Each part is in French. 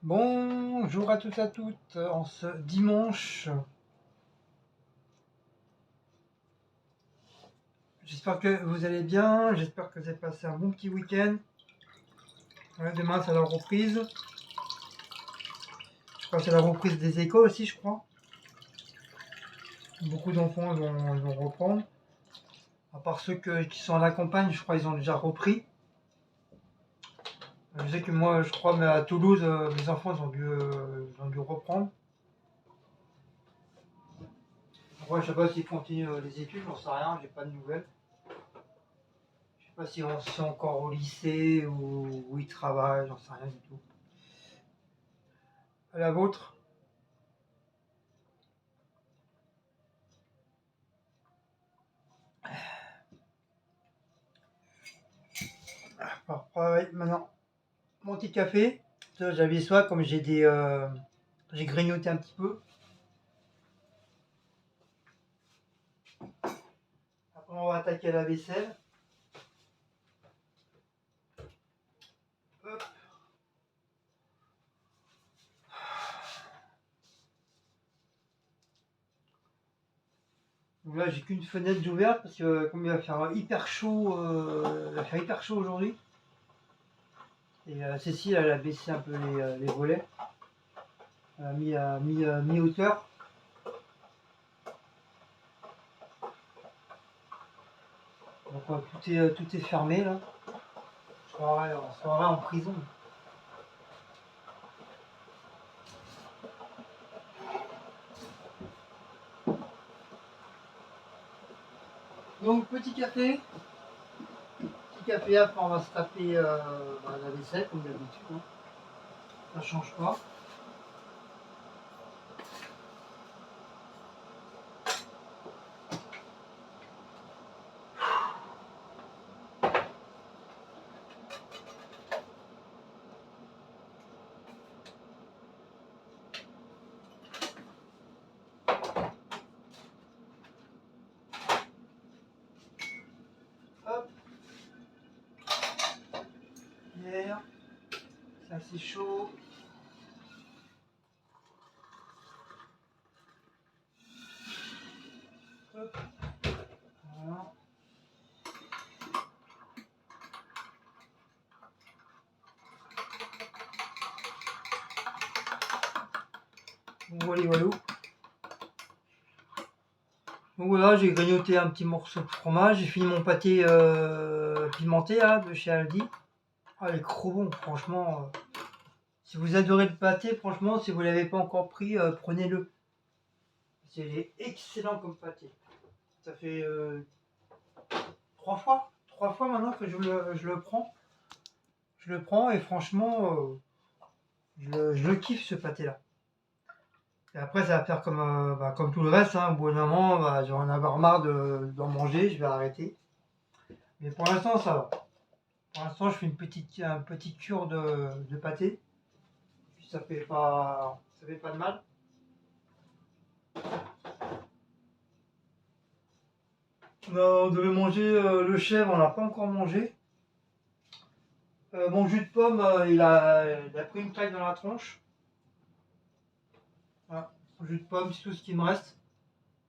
Bonjour à tous et à toutes en ce dimanche. J'espère que vous allez bien, j'espère que vous avez passé un bon petit week-end. Demain c'est la reprise. Je crois que c'est la reprise des écoles aussi, je crois. Beaucoup d'enfants vont reprendre. À part ceux qui sont à la campagne, je crois qu'ils ont déjà repris. Je sais que moi, je crois, mais à Toulouse, mes enfants ils ont dû reprendre. Après, je sais pas s'ils continuent les études, j'en sais rien, j'ai pas de nouvelles. Je sais pas si on sont encore au lycée ou où ils travaillent, j'en sais rien du tout. À la vôtre? Alors, pareil, maintenant, mon petit café. J'avais soif, comme j'ai grignoté un petit peu. Après, on va attaquer la vaisselle. Hop. Donc là, j'ai qu'une fenêtre d'ouverte parce que comme il va faire hyper chaud, aujourd'hui. Et Cécile, elle a baissé un peu les volets. Elle a mis à mi-hauteur. Donc tout est fermé là. On se croirait en prison. Donc petit café. Petit café, après on va se taper la vaisselle comme d'habitude. Hein. Ça change pas. Hop. Hier, c'est assez chaud. Hop. Voilà. Voilà, voilà. Donc voilà, j'ai grignoté un petit morceau de fromage. J'ai fini mon pâté pimenté là, de chez Aldi. Ah, il est trop bon, franchement. Si vous adorez le pâté, franchement, si vous ne l'avez pas encore pris, prenez-le. C'est excellent comme pâté. Ça fait 3 fois maintenant que je le prends. Je le prends et franchement, je le kiffe ce pâté-là. Et après, ça va faire comme tout le reste. Hein. Au bout d'un moment, je vais en avoir marre d'en manger, je vais arrêter. Mais pour l'instant, ça va. Pour l'instant, je fais un petit cure de pâté. Puis ça fait pas de mal. On devait manger le chèvre, on l'a pas encore mangé. Mon jus de pomme, il a pris une claque dans la tronche. Voilà. Mon jus de pomme, c'est tout ce qui me reste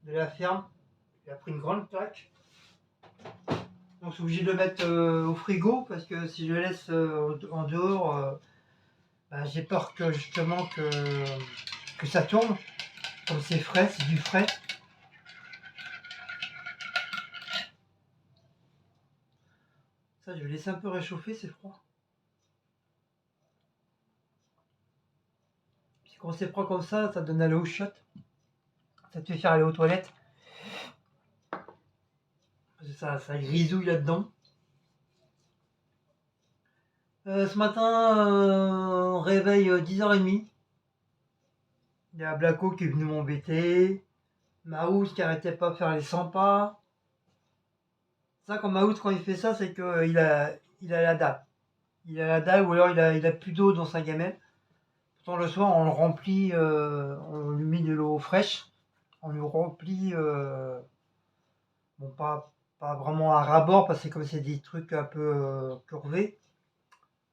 de la ferme. Il a pris une grande claque. Donc, je suis obligé de le mettre au frigo parce que si je le laisse en dehors, j'ai peur que justement que ça tourne. Comme c'est frais, c'est du frais. Ça, je vais laisser un peu réchauffer, c'est froid. Puis quand c'est froid comme ça donne à l'eau chaude. Ça te fait faire aller aux toilettes. Ça grisouille là-dedans. Ce matin, réveil 10h30. Il y a Blacko qui est venu m'embêter. Maouz qui arrêtait pas de faire les 100 pas. Ça, quand Maouz, quand il fait ça, c'est qu'il a la dalle. Il a la dalle ou alors il a plus d'eau dans sa gamelle. Pourtant, le soir, on le remplit, on lui met de l'eau fraîche. On lui remplit, bon, pas vraiment à ras-bord parce que comme c'est des trucs un peu curvés,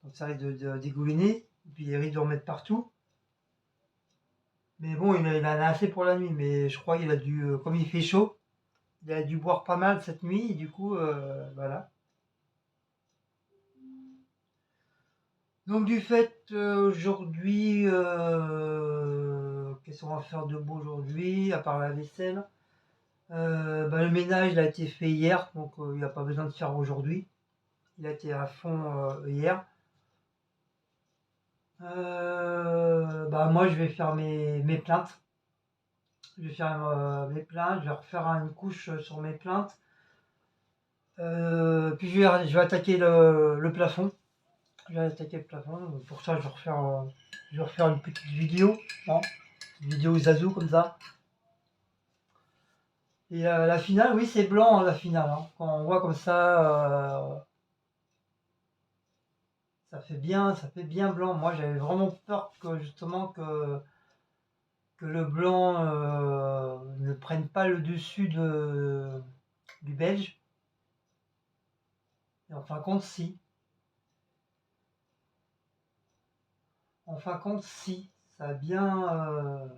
donc ça risque de dégouliner. Et puis il risque de remettre partout. Mais bon, il en a assez pour la nuit. Mais je crois qu'il a dû, comme il fait chaud, il a dû boire pas mal cette nuit. Et du coup, voilà. Donc du fait, aujourd'hui, qu'est-ce qu'on va faire de beau aujourd'hui, à part la vaisselle? Bah, le ménage il a été fait hier, donc il n'y a pas besoin de faire aujourd'hui. Il a été à fond hier. Bah, moi je vais faire mes plaintes. Je vais faire mes plaintes, je vais refaire une couche sur mes plaintes. Puis je vais attaquer le plafond. Je vais attaquer le plafond. Donc, pour ça, je vais refaire une petite vidéo. Hein, une vidéo Zazu comme ça. Et la finale, oui, c'est blanc la finale. Hein. Quand on voit comme ça fait bien blanc. Moi, j'avais vraiment peur que justement que le blanc ne prenne pas le dessus du belge. Et en fin de compte, si. En fin de compte, si. Ça a bien.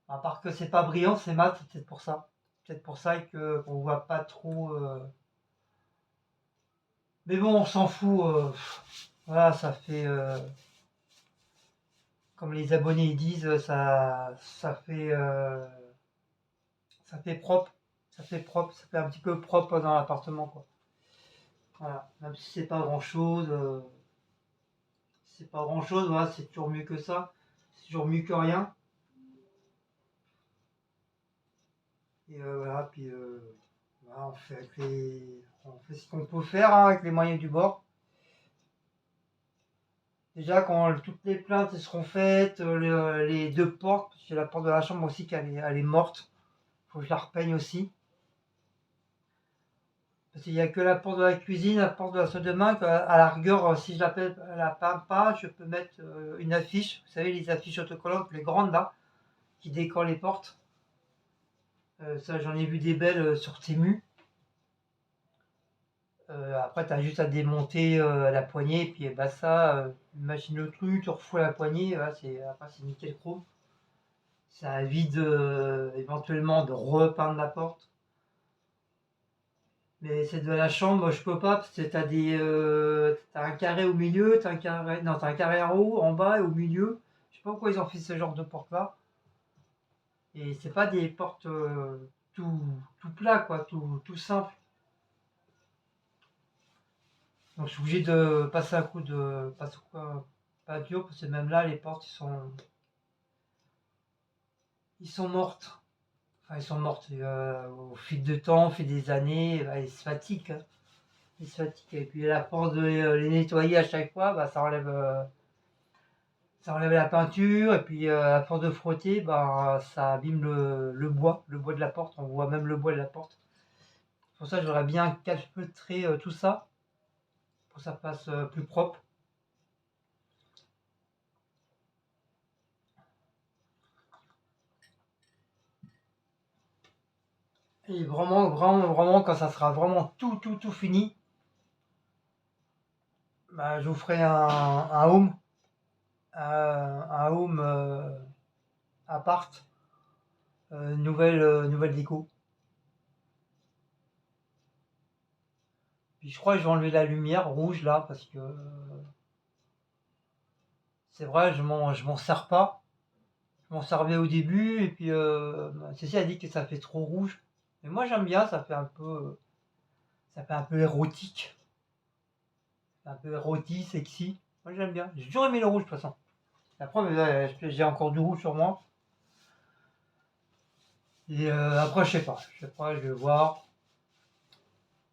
À part que c'est pas brillant, c'est mat, c'est peut-être pour ça. Peut-être pour ça qu'on voit pas trop. Mais bon, on s'en fout. Voilà, ça fait. Comme les abonnés ils disent, ça fait propre. Ça fait propre, ça fait un petit peu propre dans l'appartement, quoi. Voilà. Même si c'est pas grand chose. C'est pas grand chose, voilà, c'est toujours mieux que ça. C'est toujours mieux que rien. Et voilà, puis voilà, on fait ce qu'on peut faire hein, avec les moyens du bord. Déjà, quand toutes les plaintes seront faites, les deux portes, parce que la porte de la chambre aussi, elle est morte. Faut que je la repeigne aussi. Parce qu'il n'y a que la porte de la cuisine, la porte de la salle de bain, à la rigueur, si je la peins pas, je peux mettre une affiche. Vous savez, les affiches autocollantes, les grandes là, qui décorent les portes. Ça, j'en ai vu des belles sur Temu. Après, tu as juste à démonter la poignée, et puis bah, ça, machine le truc, tu refous la poignée, voilà, après c'est nickel chrome. Ça évite éventuellement de repeindre la porte. Mais celle de la chambre, je peux pas, parce que t'as un carré au milieu, t'as un carré en haut, en bas et au milieu. Je sais pas pourquoi ils ont fait ce genre de porte-là. Et c'est pas des portes tout, tout plat, quoi, tout simple. Donc je suis obligé de passer un coup de peinture, parce que même là, les portes, ils sont mortes. Enfin, ils sont mortes. Au fil de temps, au fil des années, bah, ils se fatiguent. Hein. Ils se fatiguent. Et puis, à force de les nettoyer à chaque fois, bah, ça enlève la peinture. Et puis, à force de frotter, bah, ça abîme le bois de la porte. On voit même le bois de la porte. Pour ça, j'aurais bien calfeutré tout ça, pour que ça fasse plus propre. Et vraiment, vraiment, vraiment, quand ça sera vraiment tout fini, bah, je vous ferai un home, un home appart, nouvelle déco. Puis je crois que je vais enlever la lumière rouge là, parce que c'est vrai, je m'en sers pas. Je m'en servais au début, et puis Cécile a dit que ça fait trop rouge. Mais moi j'aime bien, ça fait un peu érotique. Un peu érotique, sexy. Moi j'aime bien. J'ai toujours aimé le rouge de toute façon. La preuve, j'ai encore du rouge sur moi. Et après, je sais pas, je vais voir.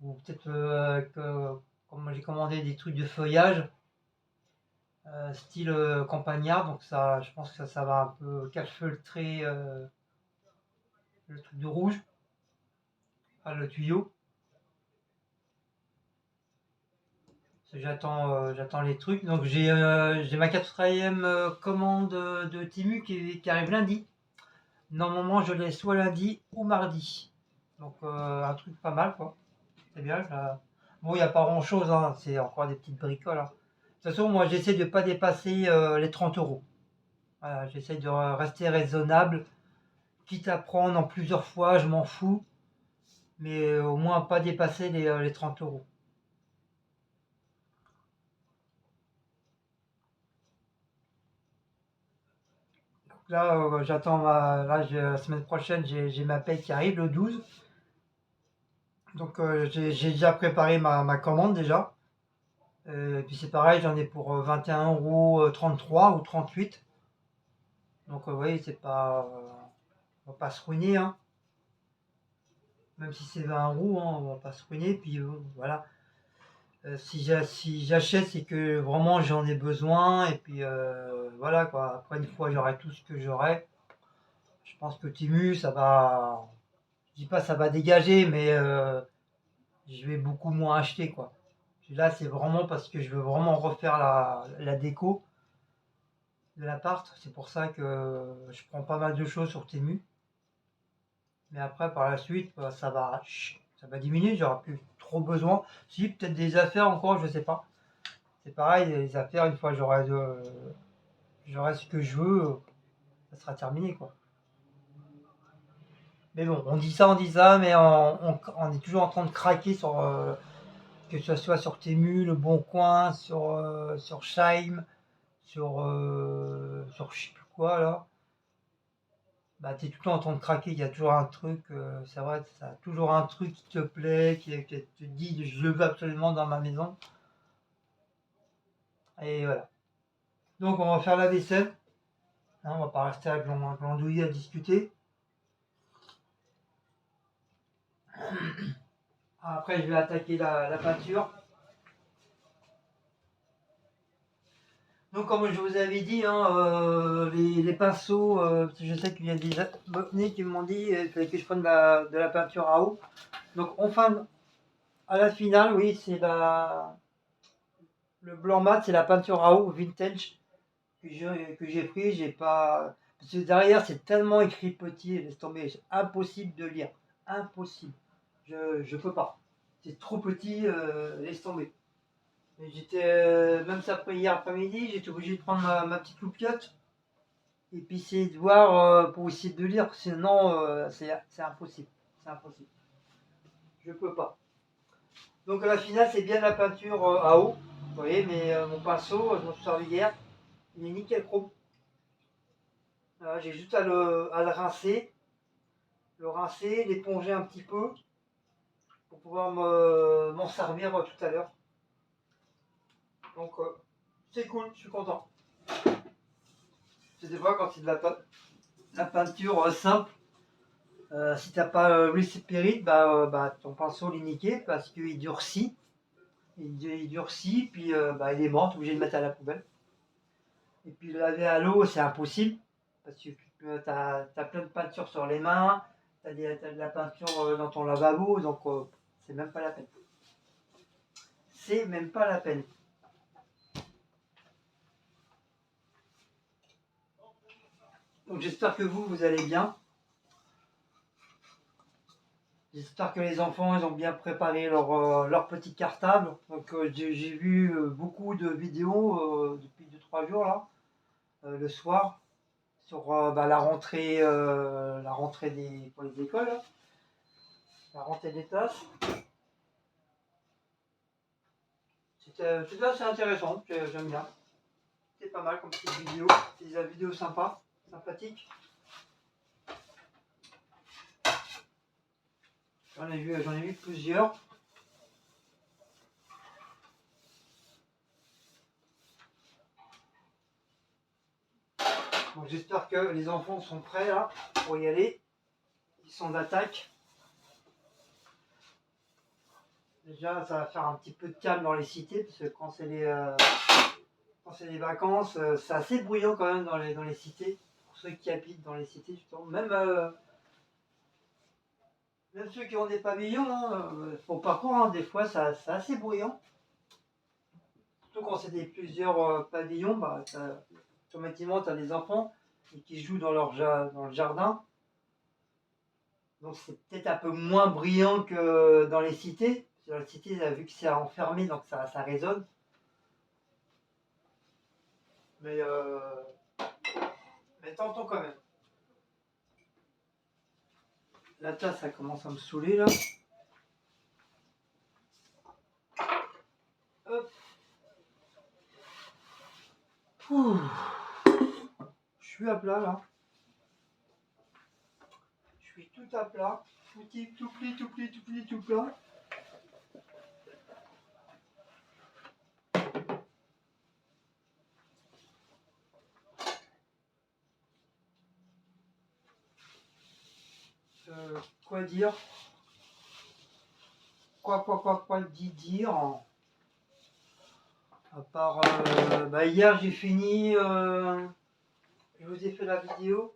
Ou peut-être comme j'ai commandé des trucs de feuillage, style campagnard, donc ça, je pense que ça va un peu calfeutrer le truc de rouge, le tuyau. J'attends les trucs. Donc j'ai ma quatrième commande de Timu qui arrive lundi. Normalement, je l'ai soit lundi ou mardi. Donc un truc pas mal quoi. C'est bien. Bon, il n'y a pas grand chose, hein. C'est encore des petites bricoles. Hein. De toute façon, moi j'essaie de ne pas dépasser les 30 euros. Voilà, j'essaie de rester raisonnable, quitte à prendre en plusieurs fois, je m'en fous, mais au moins pas dépasser les 30 euros. Là, j'attends la semaine prochaine, j'ai ma paye qui arrive le 12. Donc j'ai déjà préparé ma commande déjà. Et puis c'est pareil, j'en ai pour 21,33 € ou 38. Donc vous voyez, c'est pas, on va pas se ruiner, hein. Même si c'est 20 €, hein, on va pas se ruiner. Puis voilà. Si j'achète, c'est que vraiment j'en ai besoin. Et puis voilà quoi. Après, une fois j'aurai tout ce que j'aurai. Je pense que Timu, ça va. Je dis pas ça va dégager, mais je vais beaucoup moins acheter quoi. Puis là, c'est vraiment parce que je veux vraiment refaire la déco de l'appart. C'est pour ça que je prends pas mal de choses sur Temu. Mais après, par la suite, bah, ça va diminuer. J'aurai plus trop besoin. Si, peut-être des affaires encore, je sais pas. C'est pareil, les affaires, une fois j'aurai ce que je veux, ça sera terminé quoi. Mais bon, on dit ça, mais on est toujours en train de craquer sur que ce soit sur Temu, Le Bon Coin, sur Scheim, sur je sais plus quoi là. Bah, t'es tout le temps en train de craquer, il y a toujours un truc, c'est vrai, ça a toujours un truc qui te plaît, qui te dit je le veux absolument dans ma maison. Et voilà. Donc on va faire la vaisselle, hein, on va pas rester à glandouiller à discuter. Après je vais attaquer la peinture. Donc comme je vous avais dit, hein, les pinceaux, je sais qu'il y a des abonnés qui m'ont dit que je prenne de la peinture à eau. Donc enfin, à la finale, oui, le blanc mat, c'est la peinture à eau vintage que j'ai pris. J'ai pas, parce que derrière c'est tellement écrit petit, laisse tomber, c'est impossible de lire, impossible. Je peux pas. C'est trop petit, laisse tomber. Et j'étais même ça après hier après-midi, j'étais obligé de prendre ma petite loupiote et puis essayer de voir pour essayer de lire, sinon c'est impossible. C'est impossible. Je peux pas. Donc à la finale, c'est bien la peinture à eau. Vous voyez, mais mon pinceau, je m'en suis servi hier, il est nickel chrome. Voilà, j'ai juste à le rincer, l'éponger un petit peu pour pouvoir m'en servir tout à l'heure. Donc c'est cool, je suis content. C'est des fois quand c'est de la peinture simple, si t'as pas Spirit, bah, ton pinceau il est niqué parce qu'il durcit. Il durcit, puis bah, il est mort, t'es obligé de le mettre à la poubelle. Et puis le laver à l'eau, c'est impossible. Parce que t'as plein de peinture sur les mains, t'as de la peinture dans ton lavabo, donc c'est même pas la peine. C'est même pas la peine. Donc j'espère que vous allez bien. J'espère que les enfants ils ont bien préparé leur petit cartable. Donc j'ai vu beaucoup de vidéos depuis 2-3 jours là, le soir, sur bah, la rentrée pour les écoles, là, la rentrée des classes. C'était assez intéressant, j'aime bien. C'est pas mal comme petite vidéo, c'est des vidéos sympas, sympathiques. J'en ai vu plusieurs. Donc j'espère que les enfants sont prêts là pour y aller. Ils sont d'attaque. Déjà, ça va faire un petit peu de calme dans les cités, parce que quand c'est les vacances, c'est assez bruyant quand même dans les cités. Pour ceux qui habitent dans les cités, justement. Même ceux qui ont des pavillons, hein, faut pas croire, hein, des fois c'est assez bruyant. Surtout quand c'est plusieurs pavillons, bah, automatiquement tu as des enfants qui jouent dans dans le jardin. Donc c'est peut-être un peu moins brillant que dans les cités. Dans les cités, vu que c'est enfermé, donc ça résonne. Mais Mais tentons quand même. La tasse, ça commence à me saouler là. Hop. Ouh. Je suis à plat là. Je suis tout à plat. Tout plat. Quoi dire? Quoi dire? À part, hier j'ai fini, je vous ai fait la vidéo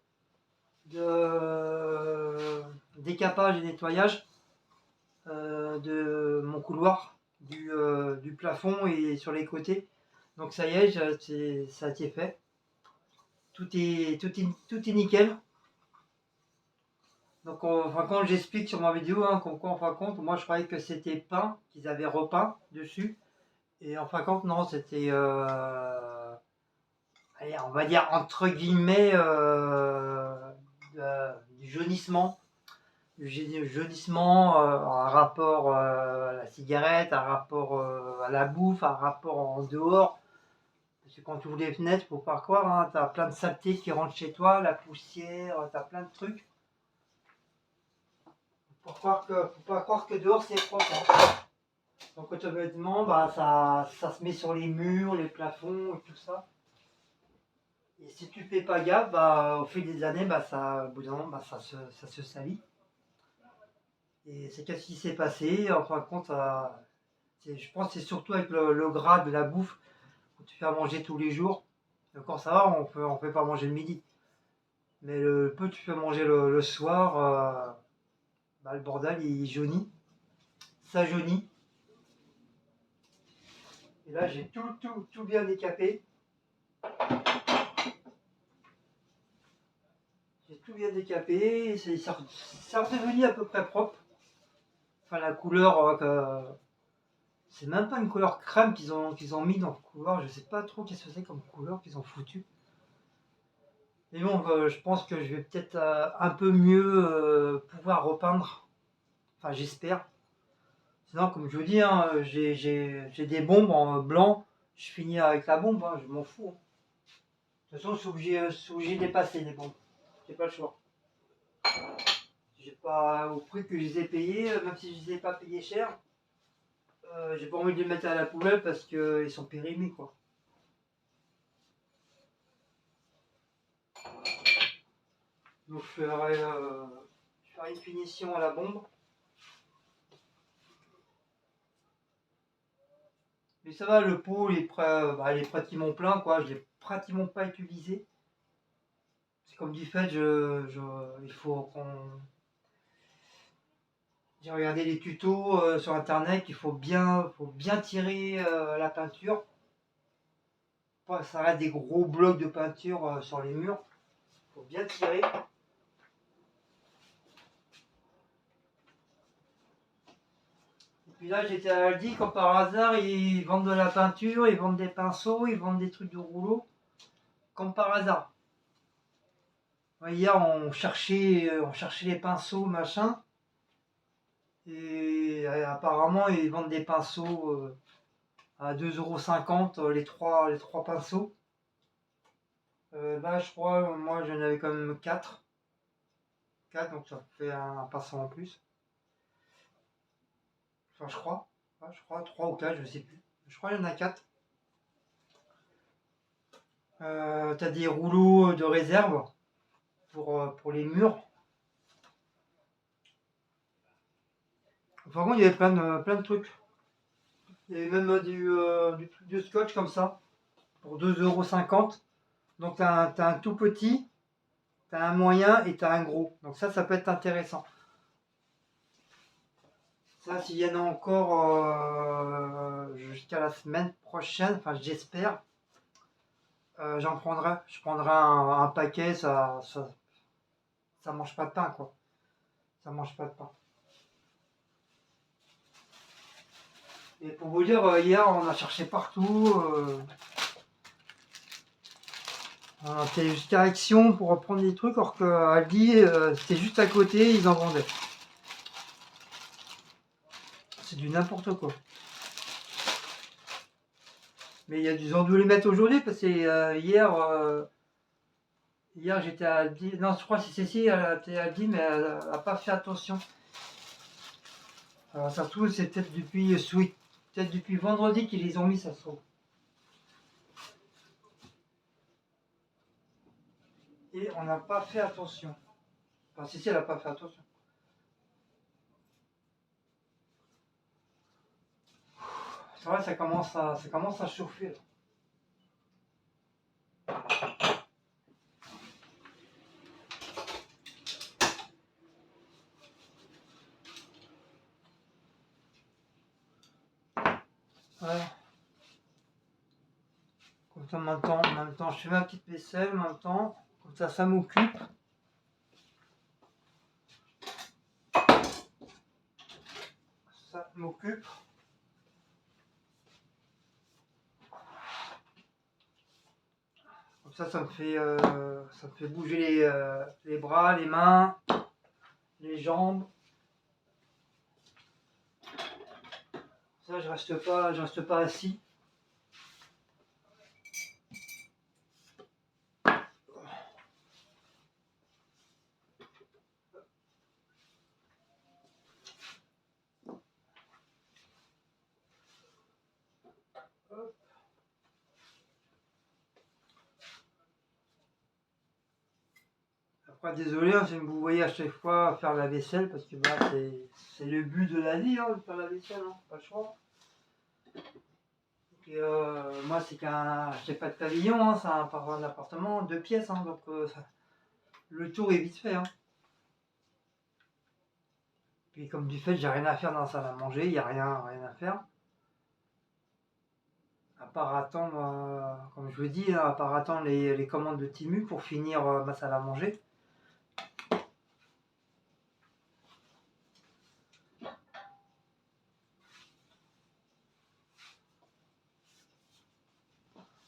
de décapage et nettoyage de mon couloir, du plafond et sur les côtés. Donc ça y est, ça a été fait. Tout est nickel. Donc en fin de compte, j'explique sur ma vidéo, hein, comme quoi en fin de compte, moi je croyais que c'était peint, qu'ils avaient repeint dessus. Et en fin de compte, non, c'était, allez, on va dire entre guillemets, du jaunissement. Du jaunissement, un rapport à la cigarette, un rapport à la bouffe, un rapport en dehors. Parce que quand tu ouvres les fenêtres, faut pas croire, hein, tu as plein de saletés qui rentrent chez toi, la poussière, tu as plein de trucs. Faut pas croire que dehors c'est propre, hein. Donc automatiquement, bah, ça se met sur les murs, les plafonds et tout ça. Et si tu fais pas gaffe, bah, au fil des années, bah, au bout d'un moment, bah, ça se salit. Et c'est qu'est-ce qui s'est passé. En fin de compte, je pense que c'est surtout avec le gras de la bouffe que tu fais à manger tous les jours. Encore ça va, on fait pas manger le midi. Mais le peu que tu fais manger le soir, bah, le bordel il jaunit. Ça jaunit. Et là j'ai tout bien décapé. J'ai tout bien décapé. C'est redevenu à peu près propre. Enfin la couleur, c'est même pas une couleur crème qu'ils ont mis dans le couloir. Je sais pas trop qu'est-ce que c'est comme couleur qu'ils ont foutu. Mais bon, je pense que je vais peut-être un peu mieux pouvoir repeindre. Enfin, j'espère. Sinon, comme je vous dis, hein, j'ai des bombes en blanc. Je finis avec la bombe, hein, je m'en fous, hein. De toute façon, je suis obligé de les passer, les bombes. J'ai pas le choix. J'ai pas, au prix que je les ai payés, même si je les ai pas payés cher, j'ai pas envie de les mettre à la poubelle parce qu'ils sont périmés, quoi. Donc, je ferai une finition à la bombe. Mais ça va, le pot il est pratiquement plein, quoi. Je l'ai pratiquement pas utilisé. C'est comme du fait, il faut qu'on. J'ai regardé les tutos sur internet, faut bien tirer la peinture. Ça reste des gros blocs de peinture sur les murs. Il faut bien tirer. Et puis là, j'étais à Aldi, comme par hasard, ils vendent de la peinture, ils vendent des pinceaux, ils vendent des trucs de rouleau. Comme par hasard. Ouais, hier, on cherchait les pinceaux, machin. Et apparemment, ils vendent des pinceaux à 2,50 € les trois pinceaux. Bah, je crois, moi j'en avais quand même 4. 4, donc ça fait un pinceau en plus. Enfin, je crois. Ouais, je crois 3 ou 4, je sais plus. Je crois qu'il y en a 4. T'as des rouleaux de réserve pour les murs. Par contre, il y avait plein de trucs. Il y avait même du truc de scotch comme ça, pour 2,50 €. Donc t'as un tout petit, t'as un moyen et t'as un gros. Donc ça peut être intéressant. Ça, s'il y en a encore jusqu'à la semaine prochaine, enfin j'espère, j'en prendrai. Je prendrai un paquet, ça mange pas de pain, quoi. Ça mange pas de pain. Et pour vous dire, hier on a cherché partout. C'est jusqu'à Action pour reprendre des trucs, alors qu'à Aldi, c'était juste à côté, ils en vendaient. C'est du n'importe quoi. Mais ils ont dû les mettre aujourd'hui parce que hier j'étais à Aldi. Non, je crois que c'est Cécile, elle était à Aldi, mais elle n'a pas fait attention. Alors ça se trouve, c'est peut-être peut-être depuis vendredi qu'ils les ont mis, ça se trouve. Et on n'a pas fait attention. Enfin, Cécile, elle n'a pas fait attention. C'est vrai, ça commence à chauffer là. Ouais. Comme ça, en même temps, je fais ma petite vaisselle, en même temps, comme ça m'occupe. Ça m'occupe. Comme ça ça me fait bouger les bras, les mains, les jambes. Ça, je reste pas assis. Hop. Après, désolé, hein, si vous voyez à chaque fois faire la vaisselle, parce que bah, c'est le but de la vie, hein, de faire la vaisselle, hein, pas le choix. Et, moi, j'ai pas de pavillon, hein, c'est un appartement, 2 pièces, hein, donc le tour est vite fait. Hein. Puis comme du fait, j'ai rien à faire dans la salle à manger, il n'y a rien à faire. À part attendre, comme je vous dis, hein, à part attendre les commandes de Timu pour finir ma salle à manger.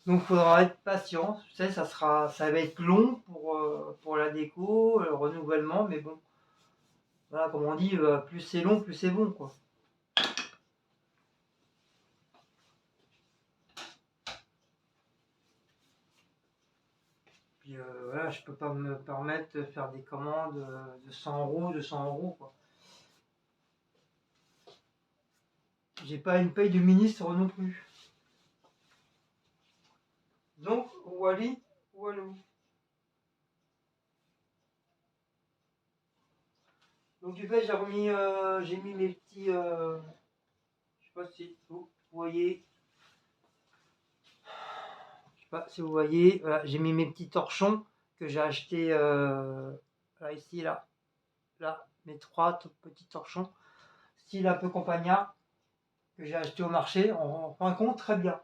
Donc il faudra être patient. Je sais, ça va être long pour la déco, le renouvellement, mais bon, voilà, comme on dit, plus c'est long, plus c'est bon, quoi. Puis voilà, je peux pas me permettre de faire des commandes de 100 euros, 200 euros, quoi. J'ai pas une paye de ministre non plus. Donc, Wally, Walou. Donc du fait, j'ai mis mes petits, je sais pas si vous voyez, je sais pas si vous voyez, voilà, j'ai mis mes petits torchons que j'ai acheté là, ici, là, mes 3 petits torchons, style un peu campagnard, que j'ai acheté au marché. On rend compte très bien,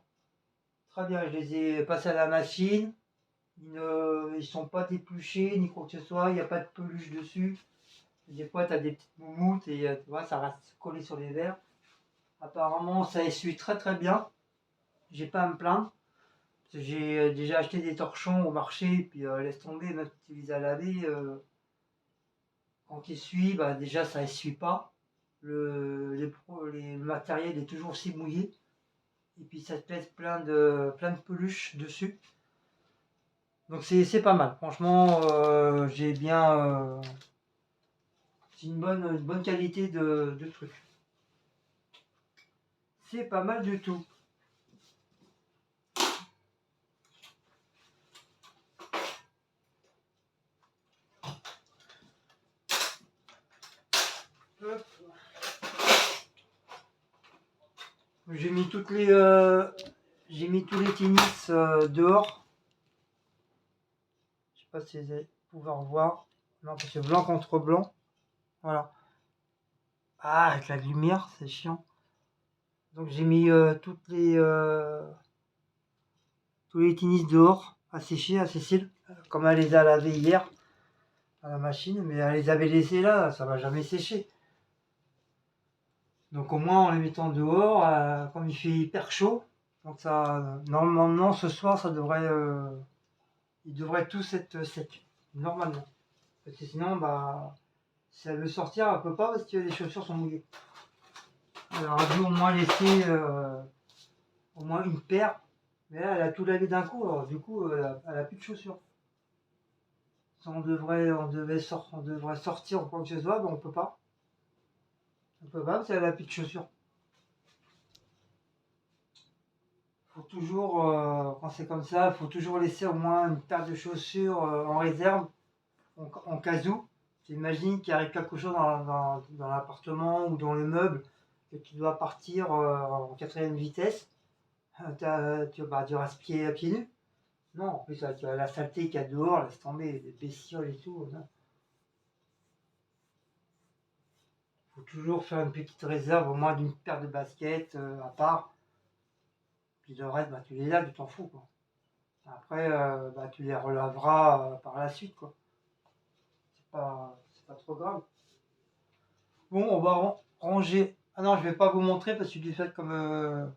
je les ai passés à la machine. Ils sont pas épluchés ni quoi que ce soit, il n'y a pas de peluche dessus. Des fois, tu as des petites moumoutes et tu vois, ça reste collé sur les verres. Apparemment, ça essuie très très bien. J'ai pas à me plaindre. J'ai déjà acheté des torchons au marché, et puis laisse tomber, même si tu les as lavés, quand ils essuient, bah, déjà ça essuie pas. Le matériel est toujours aussi mouillé. Et puis ça te laisse plein de peluches dessus. Donc c'est pas mal. Franchement, j'ai bien. C'est une bonne qualité de truc. C'est pas mal du tout. Hop. J'ai mis j'ai mis tous les tennis dehors. Je sais pas si vous allez pouvoir voir. Non, parce que blanc contre blanc. Voilà. Ah, avec la lumière, c'est chiant. Donc j'ai mis tous les tennis dehors à sécher à Cécile, comme elle les a lavés hier à la machine, mais elle les avait laissés là, ça va jamais sécher. Donc au moins en les mettant dehors, comme il fait hyper chaud, donc ça, normalement ce soir ça devrait ils devraient tous être secs, normalement. Parce que sinon, bah, si elle veut sortir, elle peut pas parce que les chaussures sont mouillées. Elle aurait dû au moins laisser au moins une paire. Mais là, elle a tout lavé d'un coup, alors du coup, elle a plus de chaussures. Si on devrait sortir ou quoi que ce soit, ben on peut pas. On peut pas parce qu'elle a plus de chaussures. Faut toujours, quand c'est comme ça, il faut toujours laisser au moins une paire de chaussures en réserve, en cas où. J'imagine qu'il arrive quelque chose dans l'appartement ou dans le meuble que tu dois partir en quatrième vitesse. Tu restes pieds nus. Non, en plus, avec la saleté qu'il y a dehors, laisse tomber, les bestioles et tout. Il faut toujours faire une petite réserve, au moins d'une paire de baskets à part. Puis le reste, bah, tu les laves, tu t'en fous, quoi. Après, bah, tu les relaveras par la suite, quoi. C'est pas trop grave. Bon, on va ranger. Ah non, je vais pas vous montrer parce que du fait comme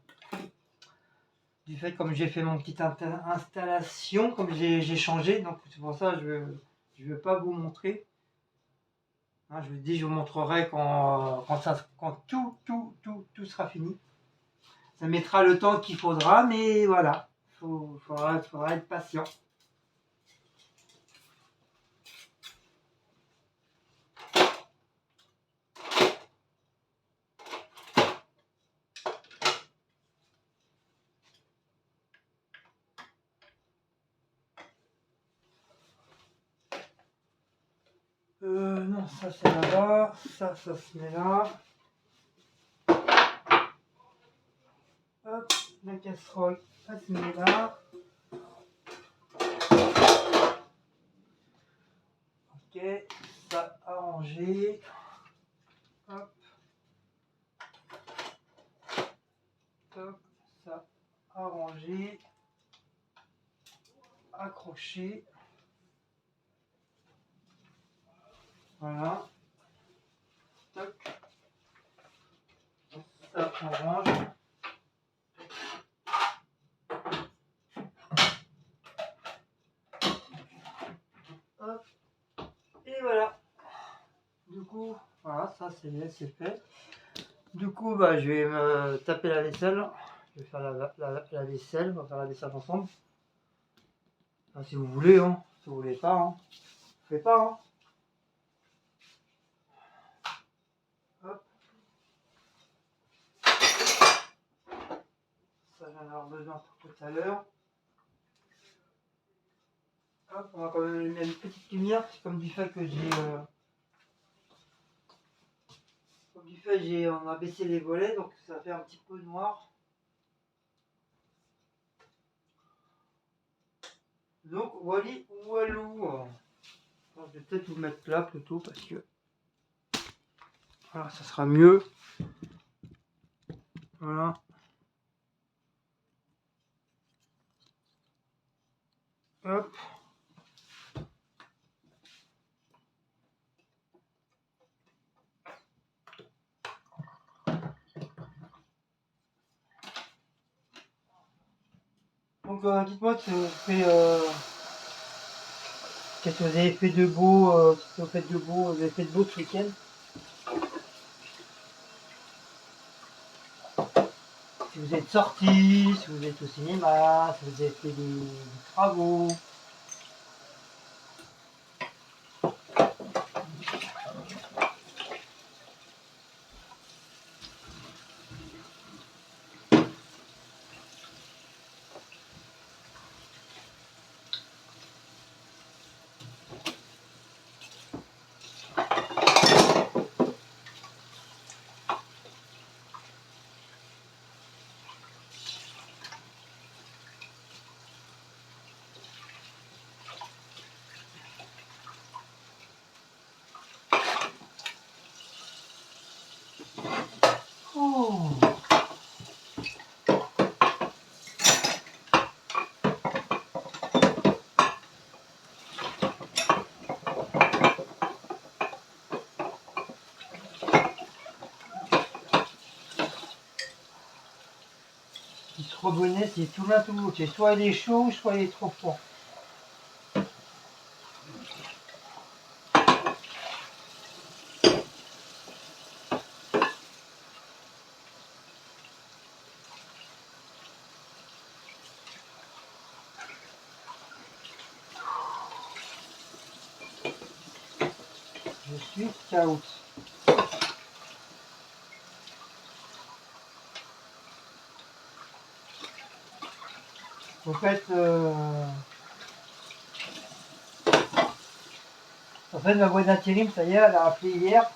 j'ai fait mon petite installation, comme j'ai changé, donc c'est pour ça que je vais pas vous montrer. Hein, je vous dis, je vous montrerai quand tout sera fini. Ça mettra le temps qu'il faudra, mais voilà, faudra être patient. Non, ça c'est là-bas, ça se met là. Hop, la casserole, ça se met là. Ok, ça arrangé. Hop. Hop, ça arrangé. Accroché. Voilà. Toc. Ça on range. Hop. Et voilà. Du coup, voilà, ça c'est fait. Du coup, bah, je vais me taper la vaisselle. Je vais faire la vaisselle. On va faire la vaisselle ensemble. Enfin, si vous voulez, hein. Si vous voulez pas, hein. Faites pas, hein. Hop. Ça, j'en ai avoir besoin pour tout à l'heure. Hop, on va quand même mettre une petite lumière. C'est comme du fait que on a baissé les volets, donc ça fait un petit peu noir. Donc voilà, walou. Je vais peut-être vous mettre là plutôt parce que voilà, ça sera mieux. Voilà. Hop. Donc dites-moi qu'est-ce que vous avez fait de beau, vous avez fait de beau ce week-end. Si vous êtes sortis, si vous êtes au cinéma, si vous avez fait des travaux. Oh. Ce qui se rebonnait, c'est tout l'un tout l'autre. C'est soit il est chaud, soit il est trop froid. Je suis scout. En fait, ma boîte d'intérim, ça y est, elle a appelé hier.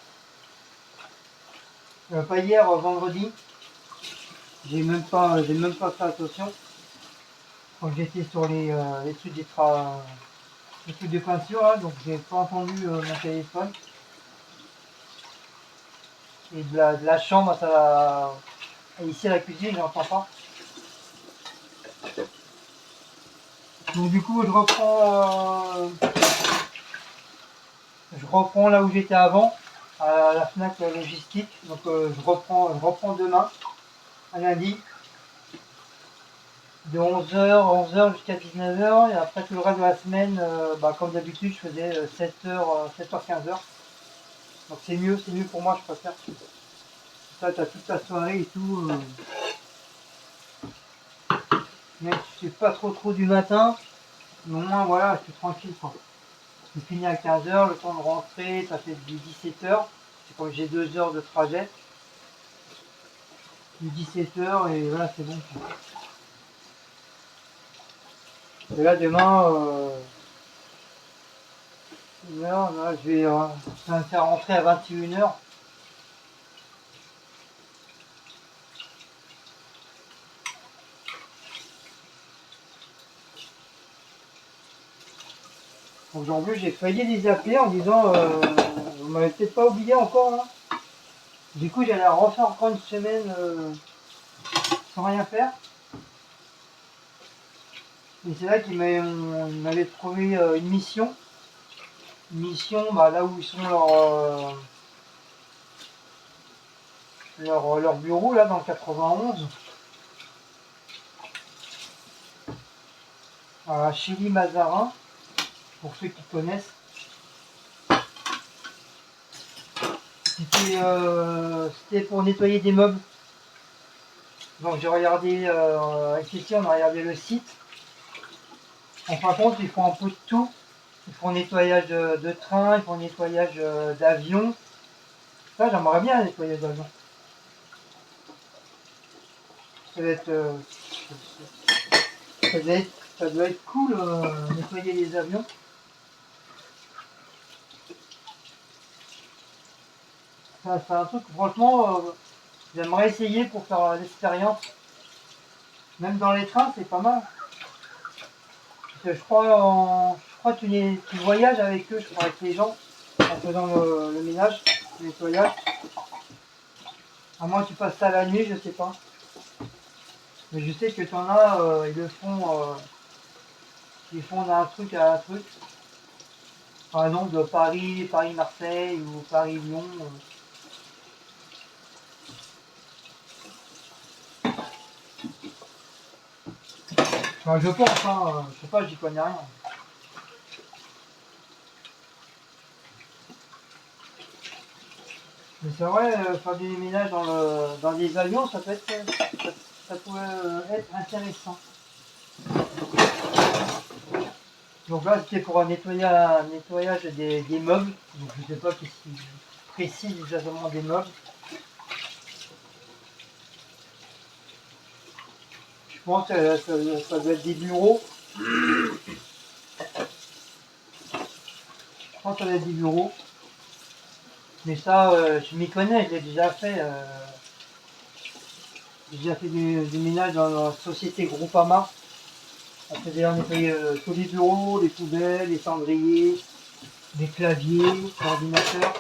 Pas hier, vendredi. J'ai même pas fait attention. Quand j'étais sur les trucs les trucs de peinture, là, donc j'ai pas entendu mon téléphone. Et de la chambre, et ici à la cuisine, je n'entends pas. Donc du coup, je reprends là où j'étais avant, à la Fnac logistique. Donc je reprends demain, à lundi, de 11h jusqu'à 19h. Et après tout le reste de la semaine, comme d'habitude, je faisais 7h, 15h. Donc c'est mieux pour moi, je préfère. Ça, tu as toute la soirée et tout. Même si c'est pas trop du matin, mais au moins voilà, je suis tranquille quoi. Tu finis à 15h, le temps de rentrer, ça fait du 17h. C'est comme j'ai 2 heures de trajet. Du 17h et voilà, c'est bon quoi. Et là demain, là, ça va me faire rentrer à 21h. Aujourd'hui, j'ai failli les appeler en disant vous m'avez peut-être pas oublié encore là. Du coup, j'allais refaire encore une semaine sans rien faire. Et c'est là qu'ils m'avaient trouvé une mission. Une mission là où ils sont leur bureau là dans le 91. À Chilly-Mazarin, pour ceux qui connaissent. C'était pour nettoyer des meubles. Donc j'ai regardé, avec ici on a regardé le site. En fin de compte, ils font un peu de tout. Ils font nettoyage de train, ils font nettoyage d'avion. Ça, j'aimerais bien un nettoyage d'avion. Ça doit être, ça doit être cool, nettoyer les avions. C'est un truc, franchement, j'aimerais essayer pour faire l'expérience. Même dans les trains, c'est pas mal. Parce que je crois que tu voyages avec eux, je crois, avec les gens, en faisant le ménage, le nettoyage. À moins que tu passes ça la nuit, je sais pas. Mais je sais que tu en as, ils font d'un truc à un truc. Par exemple, de Paris-Marseille ou Paris-Lyon. Enfin, je pense, hein, je sais pas, j'y connais rien. Mais c'est vrai, faire du ménage dans les avions, ça pourrait être intéressant. Donc là, c'était pour un nettoyage des meubles. Donc je sais pas qu'est-ce qui précise exactement des meubles. Je pense que ça doit être des bureaux. Je pense que ça doit être des bureaux. Mais ça, je m'y connais, je l'ai déjà fait. J'ai déjà fait du ménage dans la société Groupama. On nettoyer tous les bureaux, les poubelles, les cendriers, les claviers, l'ordinateur.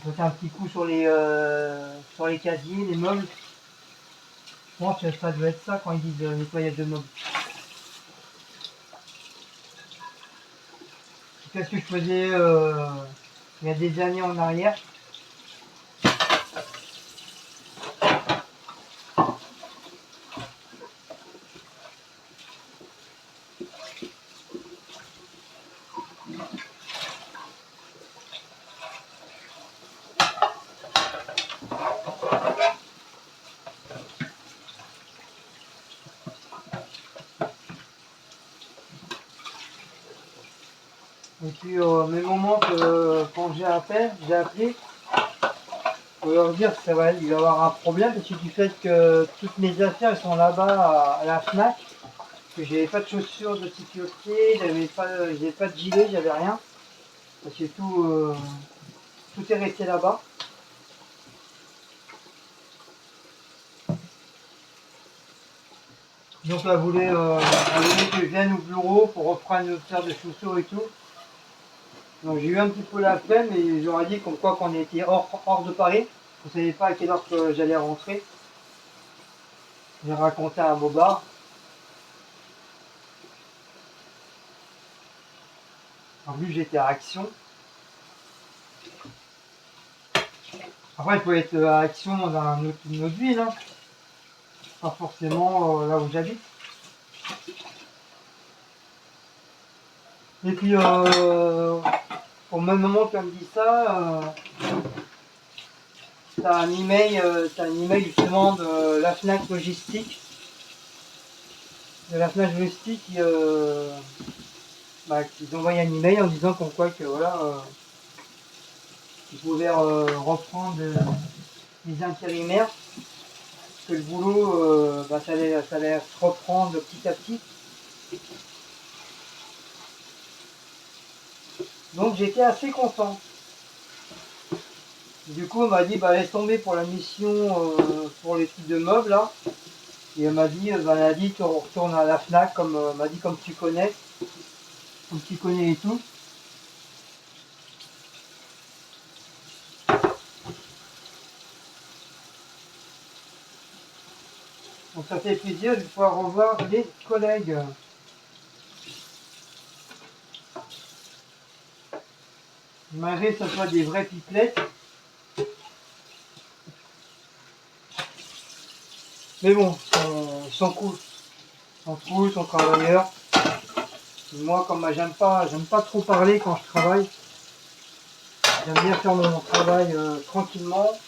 On fait un petit coup sur les casiers, les meubles. Je pense que ça doit être ça quand ils disent nettoyage de meubles. Qu'est-ce que je faisais il y a des années en arrière. Et puis mes moments que quand j'ai appelé, pour leur dire que ça va, il va y avoir un problème parce que du fait que toutes mes affaires elles sont là-bas à la Fnac, que j'avais pas de chaussures de sécurité, j'avais pas de gilet, j'avais rien. Parce que tout est resté là-bas. Donc elle voulait que je vienne au bureau pour reprendre une paire de chaussures et tout. Donc j'ai eu un petit peu la flemme, mais j'aurais dit comme quoi qu'on était hors de Paris. Je ne savais pas à quelle heure que j'allais rentrer. J'ai raconté à Bobard. En plus j'étais à Action. Après il faut être à Action dans une autre ville, hein. Pas forcément là où j'habite. Et puis au même moment qu'elle me dit ça, t'as un email justement de la Fnac Logistique. De la Fnac Logistique qui envoyé un email en disant comme quoi que voilà, ils pouvaient reprendre les intérimaires, que le boulot ça allait se reprendre petit à petit. Donc j'étais assez content. Du coup on m'a dit laisse tomber pour la mission pour les trucs de meubles là. Et elle m'a dit, tu retournes à la Fnac m'a dit comme tu connais et tout. Donc ça fait plaisir de pouvoir revoir les collègues. Malgré que ce soit des vrais pipelettes. Mais bon, ils sont cool. Ils sont cool, ils sont travailleurs. Et moi, comme j'aime pas trop parler quand je travaille. J'aime bien faire mon travail tranquillement.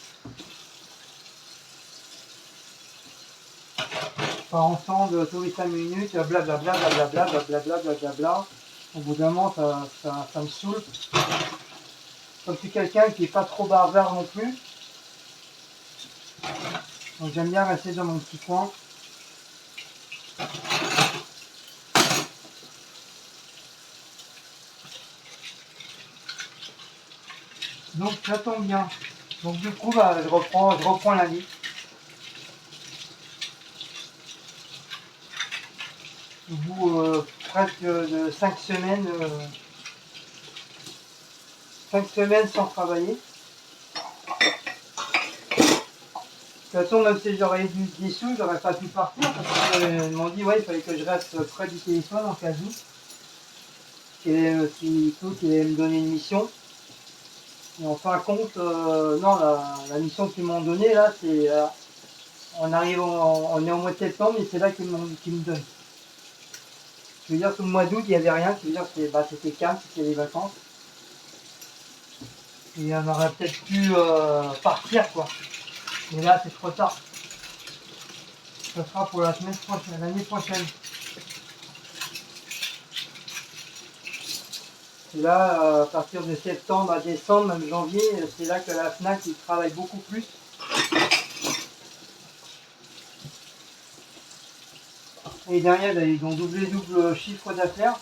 Pas ensemble tous les 5 minutes, blablabla, blablabla, blablabla, blablabla. Au bout d'un moment, ça me saoule. Comme je suis quelqu'un qui n'est pas trop barbare non plus. Donc j'aime bien rester dans mon petit coin. Donc ça tombe bien. Donc du coup, je reprends lundi. Au bout presque de 5 semaines, 5 semaines sans travailler. De toute façon, même si j'aurais eu des sous, j'aurais pas pu partir parce qu'ils m'ont dit il fallait que je reste près du téléphone en cas où. Qu'il allait me donner une mission. Et en fin de compte, non, la mission qu'ils m'ont donnée là, c'est on est au mois de septembre et c'est là qu'ils me donnent. Je veux dire que le mois d'août il n'y avait rien, je veux dire que c'était calme, c'était les vacances. Et on aurait peut-être pu partir quoi. Mais là c'est trop tard. Ce sera pour la semaine prochaine, l'année prochaine. Et là, à partir de septembre à décembre, même janvier, c'est là que la Fnac il travaille beaucoup plus. Et derrière, ils ont double chiffre d'affaires.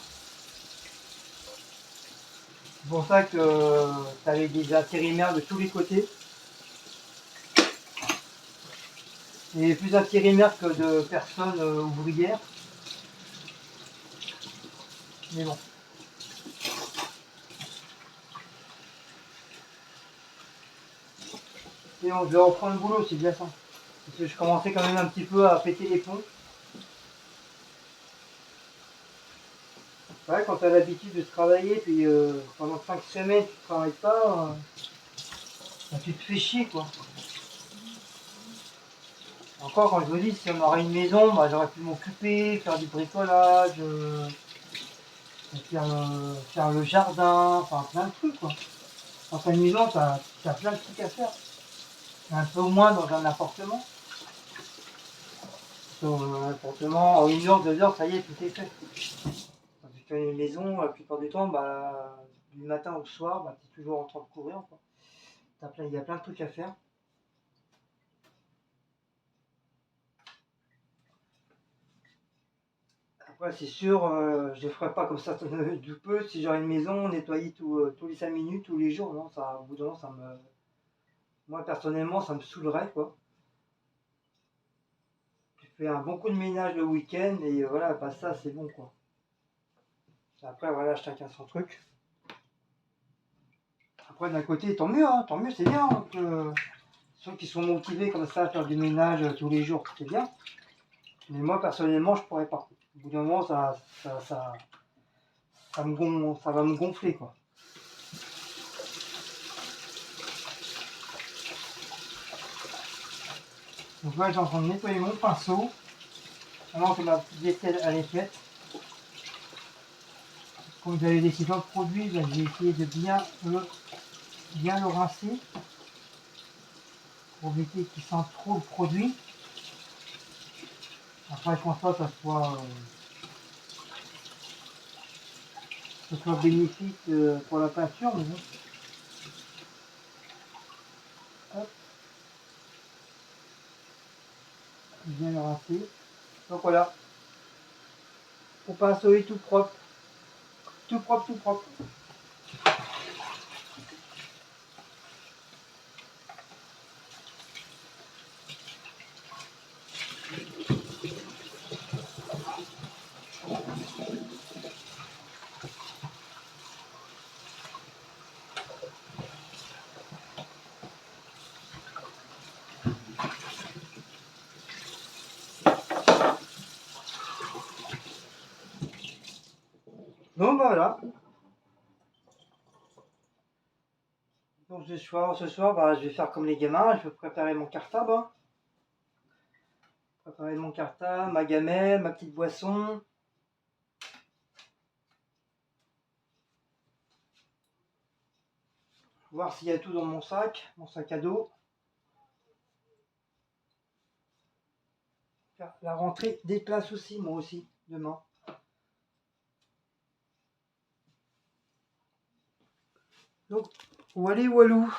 C'est pour ça que tu avais des intérimaires de tous les côtés. Et plus intérimaires que de personnes ouvrières. Mais bon. Et on devait reprendre le boulot, c'est bien ça. Parce que je commençais quand même un petit peu à péter les plombs. Ouais, quand tu as l'habitude de travailler, puis pendant 5 semaines tu ne travailles pas, tu te fais chier quoi. Encore quand je me dis si on aurait une maison, j'aurais pu m'occuper, faire du bricolage, faire le jardin, enfin plein de trucs quoi. Dans une maison, tu as plein de trucs à faire. Un peu moins dans un appartement. Dans un appartement, en 1 heure, 2 heures, ça y est, tout est fait. tu as une maison, la plupart du temps, bah, du matin au soir, bah, tu es toujours en train de courir, quoi. Il y a plein de trucs à faire. Après, c'est sûr, je ne ferai pas comme ça du peu. Si j'aurais une maison, nettoyer tous les 5 minutes, tous les jours, non, ça, au bout d'un moment, moi, personnellement, ça me saoulerait, quoi. Je fais un bon coup de ménage le week-end et voilà, bah ça, c'est bon, quoi. Après, voilà, chacun son truc. Après, d'un côté, tant mieux, c'est bien, hein, que ceux qui sont motivés comme ça à faire du ménage tous les jours, c'est bien. Mais moi, personnellement, je pourrais pas. Au bout d'un moment, ça va me gonfler, quoi. Donc là, j'ai en train de nettoyer mon pinceau. Maintenant que ma petite vaisselle elle est faite. Comme vous avez laissé dans le produit, ben, j'ai essayé de bien le rincer pour éviter qu'il sente trop le produit. Après, je pense pas que ce soit bénéfique pour la peinture, mais bon. Hop, bien le rincer. Donc voilà, mon pinceau est tout propre. Tout propre, tout propre. Donc bah, voilà. Donc ce soir bah, je vais faire comme les gamins, je vais préparer mon cartable. Hein. Préparer mon cartable, ma gamelle, ma petite boisson. Voir s'il y a tout dans mon sac à dos. La rentrée des classes aussi, moi aussi, demain. Donc, wally walou.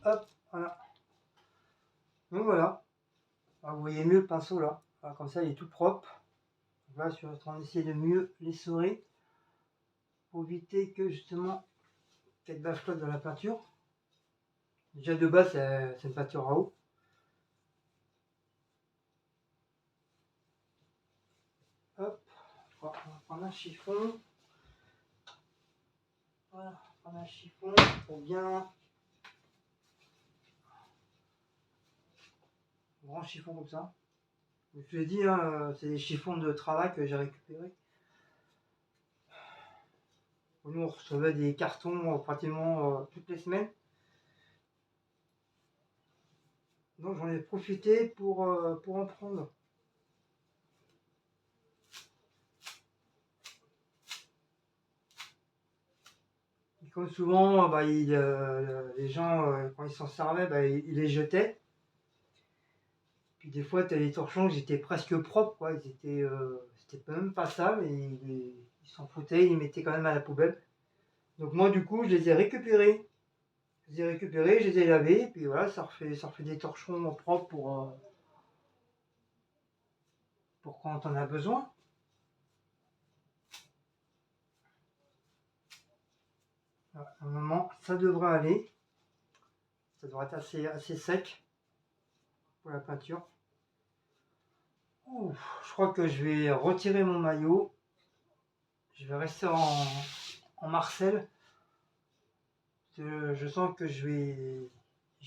Hop, voilà. Donc voilà. Alors, vous voyez mieux le pinceau là. Alors, comme ça, il est tout propre. Donc là, je suis en train d'essayer de mieux l'essorer pour éviter que justement cette bâche flotte dans la peinture. Déjà de base, c'est une peinture à eau. Hop, on va prendre un chiffon. Voilà, prendre un chiffon pour bien. Un grand chiffon comme ça. Je vous l'ai dit, hein, c'est des chiffons de travail que j'ai récupérés. Nous, on recevait des cartons pratiquement toutes les semaines. Donc j'en ai profité pour en prendre. Et comme souvent, bah, les gens, quand ils s'en servaient, bah, ils les jetaient. Puis des fois, tu as les torchons qui étaient presque propres, quoi. C'était même pas sale, et ils s'en foutaient, ils les mettaient quand même à la poubelle. Donc moi, du coup, je les ai récupérés. Je les ai lavés, et puis voilà, ça refait des torchons propres pour quand on a besoin. Normalement, ça devrait aller. Ça devrait être assez sec pour la peinture. Ouf, je crois que je vais retirer mon maillot. Je vais rester en Marcel. Je sens que je vais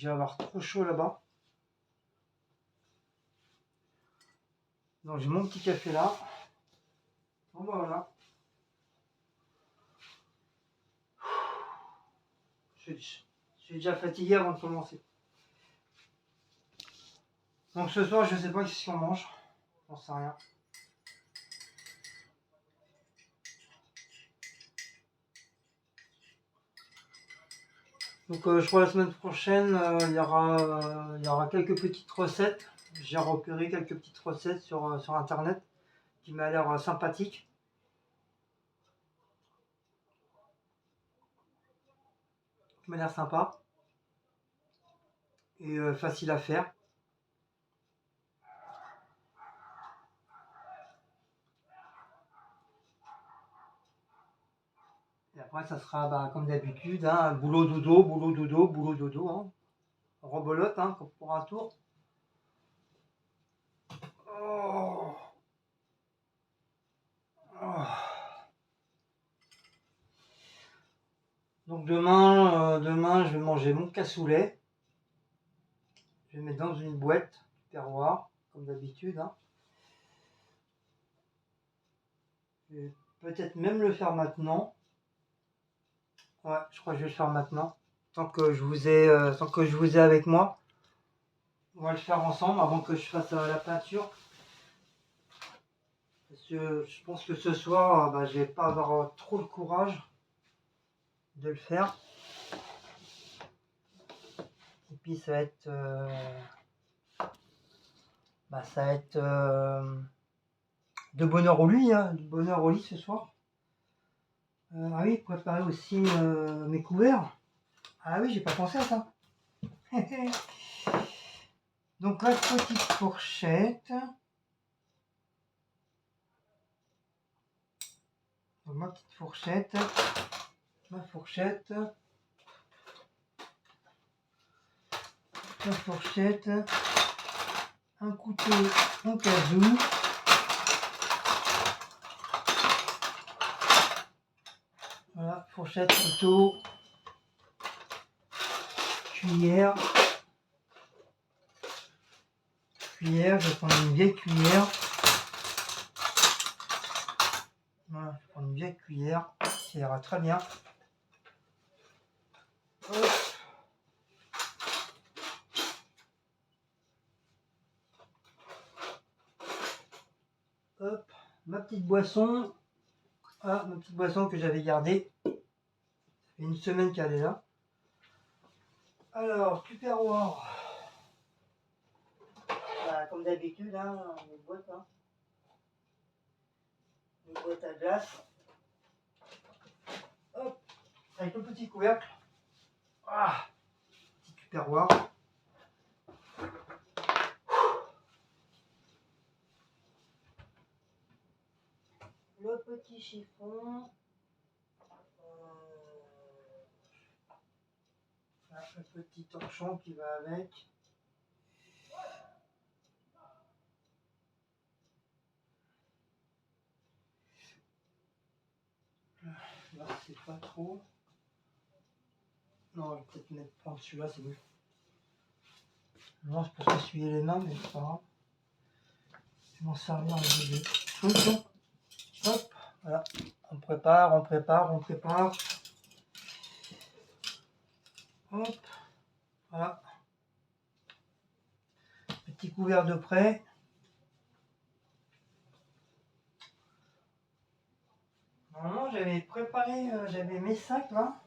avoir trop chaud là-bas. Donc j'ai mon petit café là. Bon bah voilà. Je suis déjà fatigué avant de commencer. Donc ce soir, je sais pas ce qu'on mange. J'en sais rien. Donc je crois la semaine prochaine, il y aura quelques petites recettes. J'ai repéré quelques petites recettes sur internet qui m'a l'air sympathique. Qui m'a l'air sympa. Et facile à faire. Et après, ça sera bah, comme d'habitude, hein, boulot dodo, boulot dodo, boulot dodo. Hein. Rebolote hein, pour un tour. Oh. Oh. Donc demain, je vais manger mon cassoulet. Je vais mettre dans une boîte du terroir, comme d'habitude. Hein. Je vais peut-être même le faire maintenant. Ouais, je crois que je vais le faire maintenant. Tant que je vous ai avec moi. On va le faire ensemble avant que je fasse la peinture. Parce que je pense que ce soir, bah, je vais pas avoir trop le courage de le faire. Et puis ça va être, de bonheur au lit, hein, du bonheur au lit ce soir. Ah oui, préparer aussi mes couverts. Ah oui, j'ai pas pensé à ça. Donc la petite fourchette. Donc, ma petite fourchette. Ma fourchette. Ma fourchette. Un couteau en casou. Voilà, fourchette, couteau, cuillère. Cuillère, je vais prendre une vieille cuillère. Voilà, je vais prendre une vieille cuillère, ça ira très bien. Hop. Hop, ma petite boisson. Ah, ma petite boisson que j'avais gardée. Ça fait une semaine qu'elle est là. Alors, tupperware. Bah, comme d'habitude, hein, les boîtes. Hein. Les boîtes à glace. Hop, avec le petit couvercle. Ah, petit tupperware. Le petit chiffon. Le petit torchon qui va avec. Là, c'est pas trop. Non, je vais peut-être prendre celui-là, c'est mieux. Non, c'est pour s'essuyer les mains, mais c'est pas grave. Je vais m'en servir avec des trucs. Hop, voilà. On prépare, on prépare, on prépare. Hop, voilà. Petit couvert de près. Normalement, j'avais préparé, j'avais mes sacs là.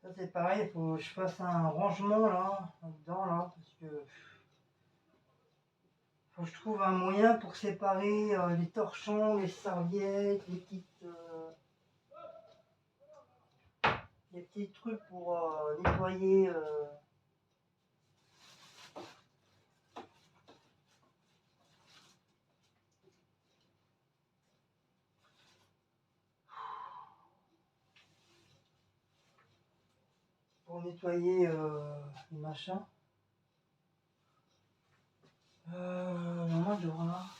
Ça c'est pareil, il faut que je fasse un rangement là, dedans là, parce que faut que je trouve un moyen pour séparer les torchons, les serviettes, les petits trucs pour nettoyer. Pour nettoyer les machins. Normalement, je devrais en avoir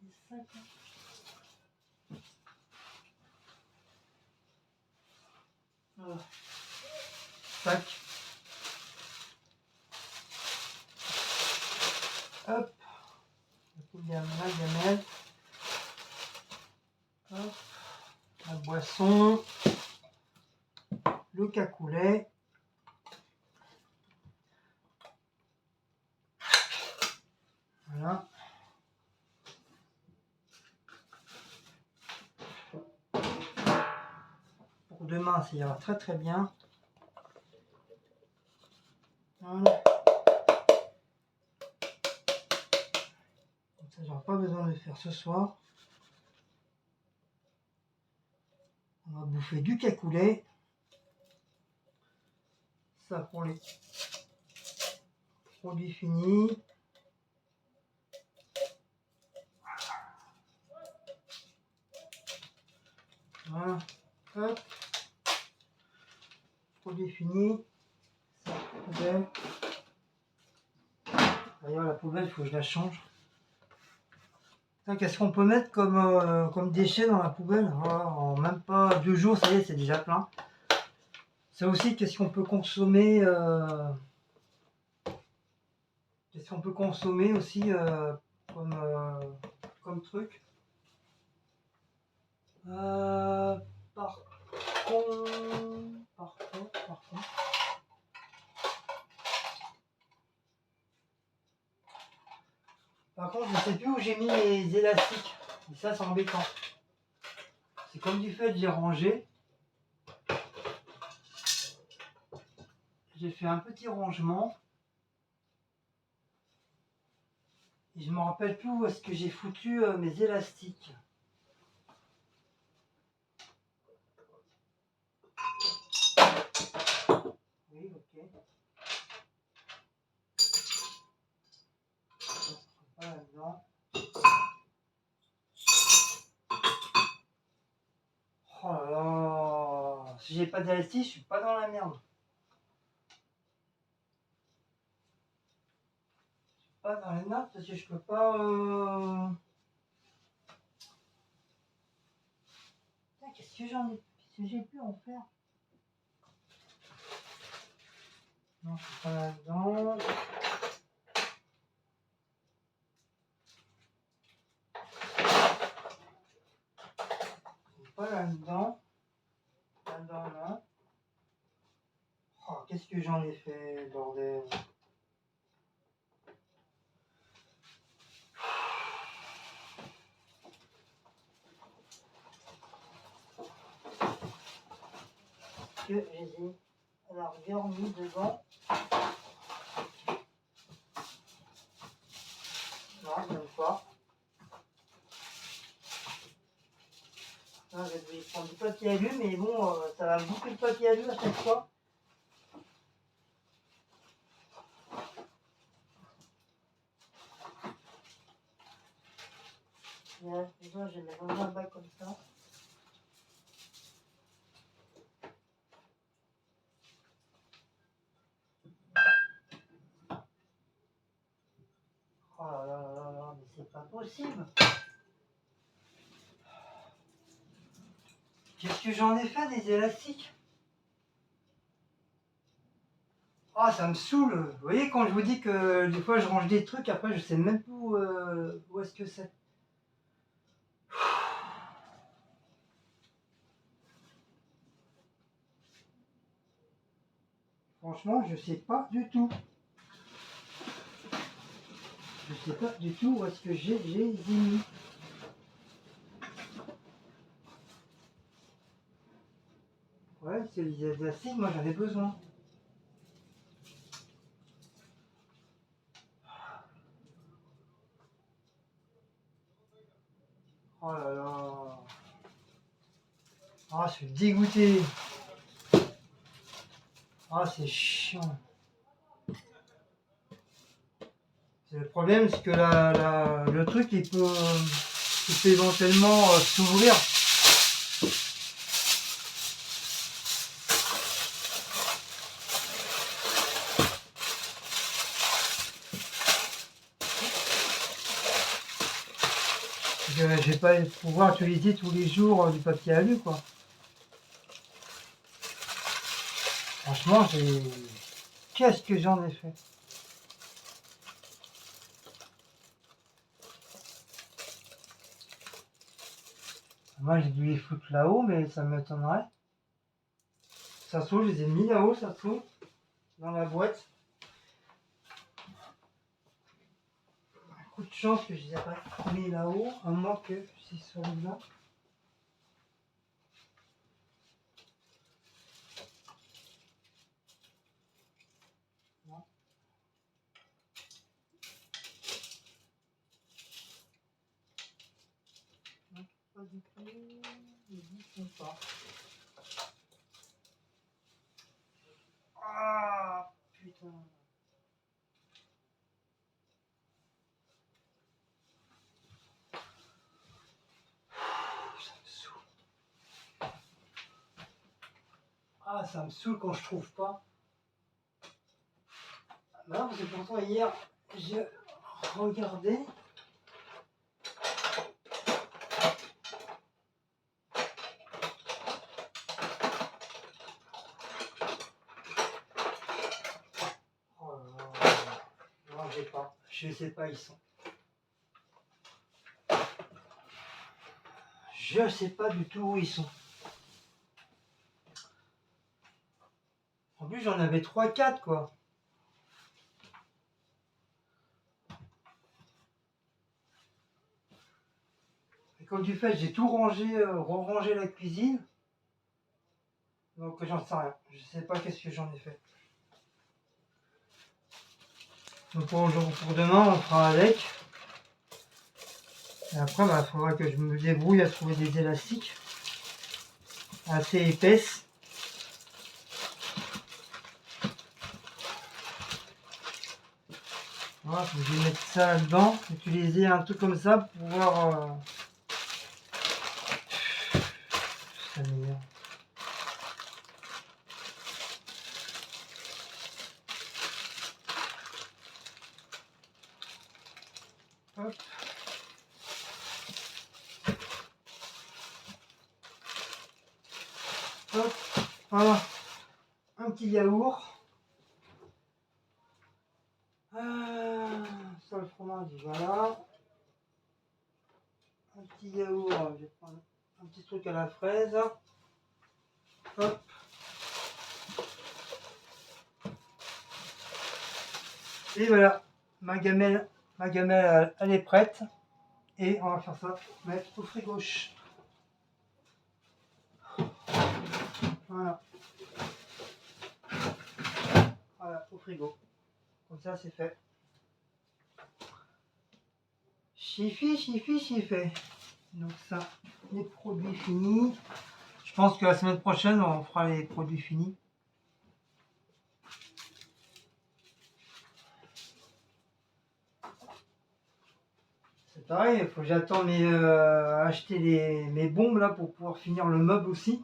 des sacs. Voilà. Sac. Hop. La gamelle. Hop. La boisson. Le cacoulet. Voilà. Pour demain, ça ira très très bien. Voilà. Comme ça, j'aurai pas besoin de le faire ce soir. On va bouffer du cacoulé. Ça pour les produits finis. Voilà. Hop. Produit fini. Ça, poubelle. D'ailleurs, la poubelle, il faut que je la change. Qu'est-ce qu'on peut mettre comme déchets dans la poubelle? Voilà, en même pas 2 jours, ça y est, c'est déjà plein. Ça aussi, qu'est-ce qu'on peut consommer qu'est-ce qu'on peut consommer aussi comme truc? Par contre, je ne sais plus où j'ai mis les élastiques. Et ça, c'est embêtant. C'est comme du fait, j'ai rangé. J'ai fait un petit rangement. Et je me rappelle plus où est-ce que j'ai foutu mes élastiques. Oui, ok. Pas là-dedans. Oh là là. Si j'ai pas d'élastique, je suis pas dans la merde. Pas dans les notes parce que je peux pas. Qu'est-ce que j'en ai. Qu'est-ce que j'ai pu en faire? Non, je suis pas là-dedans. Je suis pas là-dedans. Là-dedans, non. Oh, qu'est-ce que j'en ai fait, bordel. Que je les ai à la rigueur mis devant. Non, même pas. Là, je vais prendre du papier alu, mais bon, ça va me bouffer le papier alu à chaque fois. Déjà, je vais mettre dans un bac comme ça. Oh là là là là, mais c'est pas possible. Qu'est-ce que j'en ai fait des élastiques? Ah, ça me saoule. Vous voyez, quand je vous dis que des fois je range des trucs, après je sais même plus où est-ce que c'est. Franchement, je sais pas du tout. Je sais pas du tout où est-ce que j'ai mis. Ouais, c'est les élastiques, moi j'en ai besoin. Oh là là. Ah, je suis dégoûté. Ah, c'est chiant. Le problème, c'est que le truc, il peut éventuellement s'ouvrir. Je vais pas pouvoir utiliser tous les jours du papier alu, quoi. Franchement, qu'est-ce que j'en ai fait? Moi, j'ai dû les foutre là-haut, mais ça m'étonnerait. Ça se trouve, je les ai mis là-haut, ça se trouve, dans la boîte. Coup de chance que je les ai pas mis là-haut, à moins que c'est sur là. Non. du coup, ils n'y sont pas. Ah putain. Ça me saoule. Ah, ça me saoule quand je trouve pas. Non, parce que pourtant hier, j'ai regardé. Oh là là. Non, j'ai pas. Je sais pas, ils sont. Je sais pas du tout où ils sont. En plus, j'en avais 3-4 quoi. Et comme du fait, j'ai tout rangé, re-rangé la cuisine. Donc j'en sais rien. Je sais pas qu'est-ce que j'en ai fait. Donc pour demain, on fera avec. Et après, il faudra que je me débrouille à trouver des élastiques assez épaisses. Voilà, faut que je mette ça là-dedans, utiliser un truc comme ça pour pouvoir. Ça m'énerve. Hop. Hop. Voilà. Un petit yaourt. Ça le fromage, voilà. Un petit yaourt, je vais prendre un petit truc à la fraise. Hop. Et voilà, ma gamelle elle est prête. Et on va faire ça, mettre au frigo. Voilà. Voilà, au frigo. Comme ça c'est fait. C'est fait. Donc ça, les produits finis. Je pense que la semaine prochaine, on fera les produits finis. C'est pareil, il faut que j'attende acheter mes bombes là pour pouvoir finir le meuble aussi.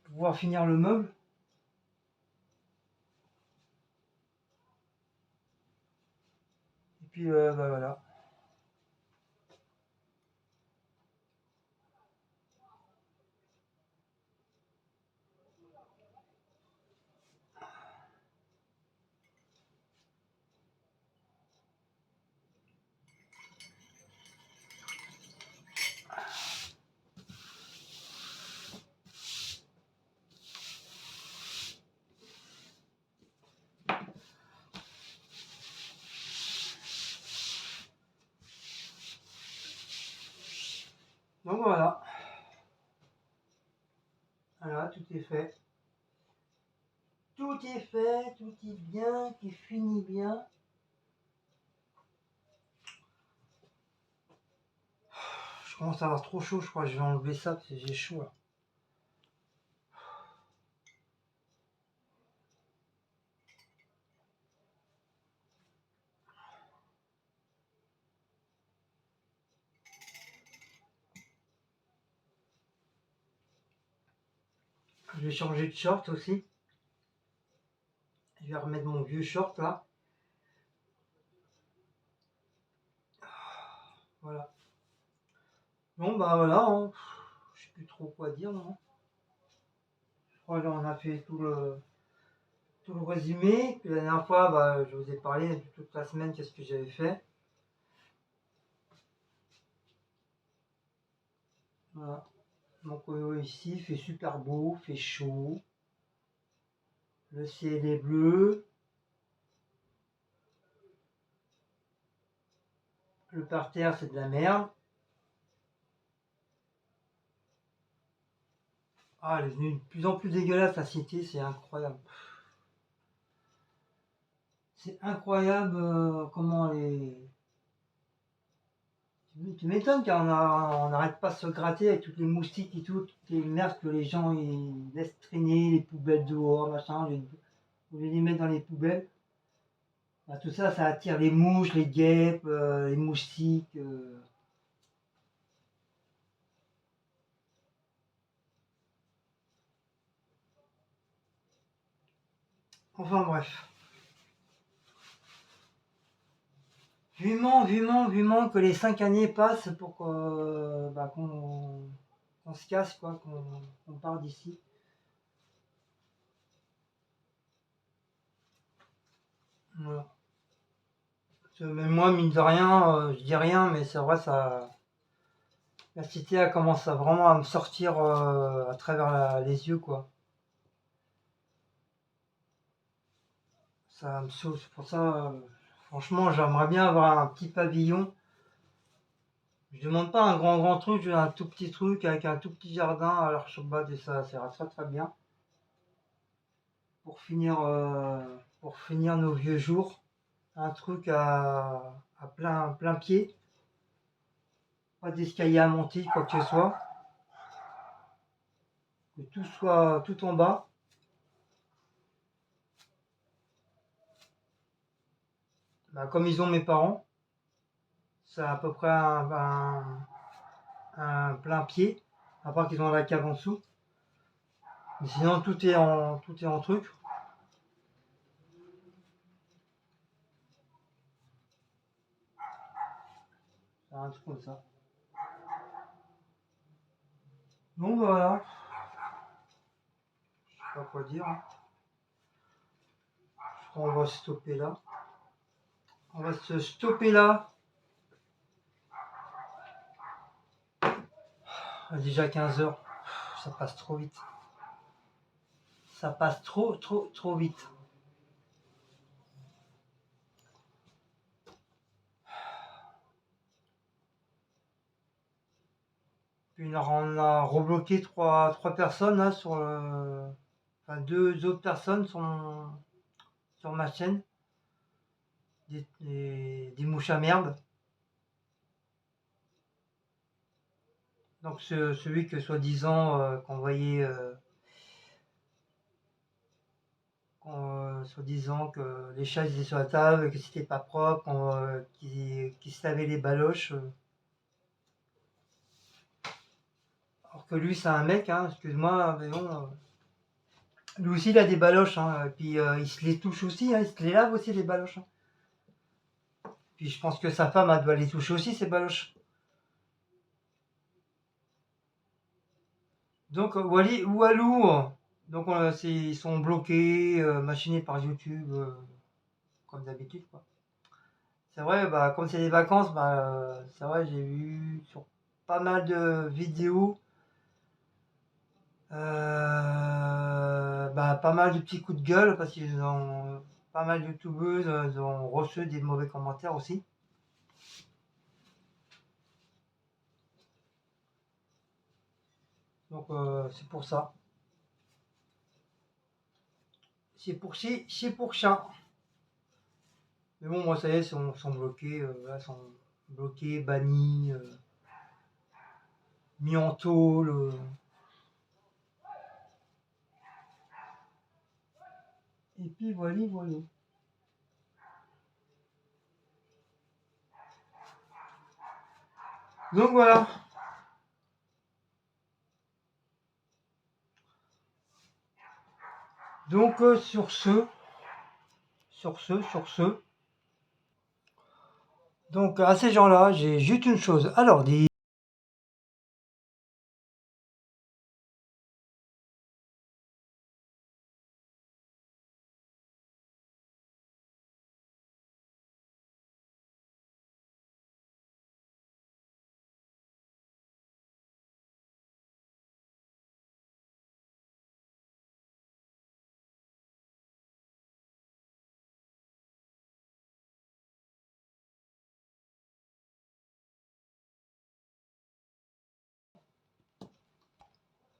Pour pouvoir finir le meuble. Et puis voilà. Donc voilà. Voilà, tout est fait. Tout est fait, tout est bien, qui finit bien. Je commence à avoir trop chaud, je crois que je vais enlever ça parce que j'ai chaud là. Je vais changer de short aussi. Je vais remettre mon vieux short là. Voilà. Bon bah voilà, hein. Je sais plus trop quoi dire non. Je crois qu'on a fait tout le résumé. Puis la dernière fois, je vous ai parlé toute la semaine qu'est-ce que j'avais fait. Voilà. Donc ici, il fait super beau, il fait chaud. Le ciel est bleu. Le parterre, c'est de la merde. Ah, elle est devenue de plus en plus dégueulasse la cité, c'est incroyable. C'est incroyable comment elle est. Tu m'étonnes qu'on n'arrête pas de se gratter avec toutes les moustiques et tout, toutes les merdes que les gens ils laissent traîner, les poubelles dehors, machin, au lieu de les mettre dans les poubelles. Bah, tout ça, ça attire les mouches, les guêpes, les moustiques. Enfin bref. Vivement que les 5 années passent pour bah, qu'on se casse, quoi, qu'on parte d'ici. Voilà. Même moi, mine de rien, je dis rien, mais c'est vrai, ça, la cité elle commence vraiment à me sortir à travers les yeux, quoi. Ça me saoule. C'est pour ça, franchement, j'aimerais bien avoir un petit pavillon. Je demande pas un grand truc, je veux un tout petit truc avec un tout petit jardin à l'archibald et ça ira très très bien pour finir, euh, pour finir nos vieux jours. Un truc à plein pied, pas d'escalier à monter, quoi que ce soit, que tout soit tout en bas. Bah, comme ils ont mes parents, c'est à peu près un plein pied, à part qu'ils ont la cave en dessous. Mais sinon, tout est en truc. C'est un truc comme ça. Donc voilà, je sais pas quoi dire, hein. On va stopper là. On va se stopper là. Déjà 15 heures. Ça passe trop vite. Ça passe trop vite. Puis on a rebloqué trois personnes là sur enfin deux autres personnes sur ma chaîne. Des mouches à merde. Donc celui que soi-disant qu'on voyait soi-disant que les chats étaient sur la table, que c'était pas propre, qui se lavait les baloches. Alors que lui c'est un mec, hein, excuse-moi, mais bon. Lui aussi il a des baloches, hein, et puis il se les touche aussi, hein, il se les lave aussi les baloches, hein. Puis je pense que sa femme elle doit les toucher aussi ces baloches. Donc Wally, Walou, donc ils sont bloqués, machinés par YouTube, comme d'habitude, quoi. C'est vrai, bah, comme c'est les vacances, bah, c'est vrai, j'ai vu sur pas mal de vidéos, bah, pas mal de petits coups de gueule parce qu'ils ont pas mal de youtubeuses ont reçu des mauvais commentaires aussi. Donc c'est pour ça. C'est pour ça. Mais bon, moi ça y est, sont bloqués, là, sont bloqués, bannis, mis en tôle. Et puis voilà, voilà. Donc voilà. Donc sur ce. Donc à ces gens-là, j'ai juste une chose à leur dire.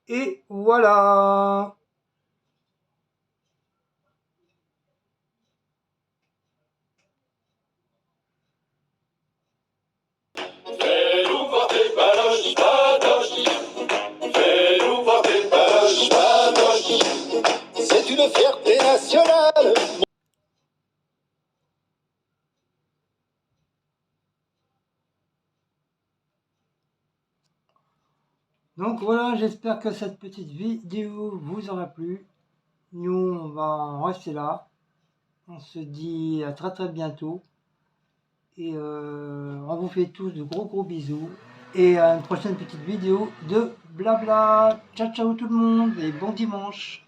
Et voilà. Donc voilà, j'espère que cette petite vidéo vous aura plu. Nous, on va en rester là. On se dit à très très bientôt. Et on vous fait tous de gros bisous. Et à une prochaine petite vidéo de blabla. Ciao ciao tout le monde et bon dimanche.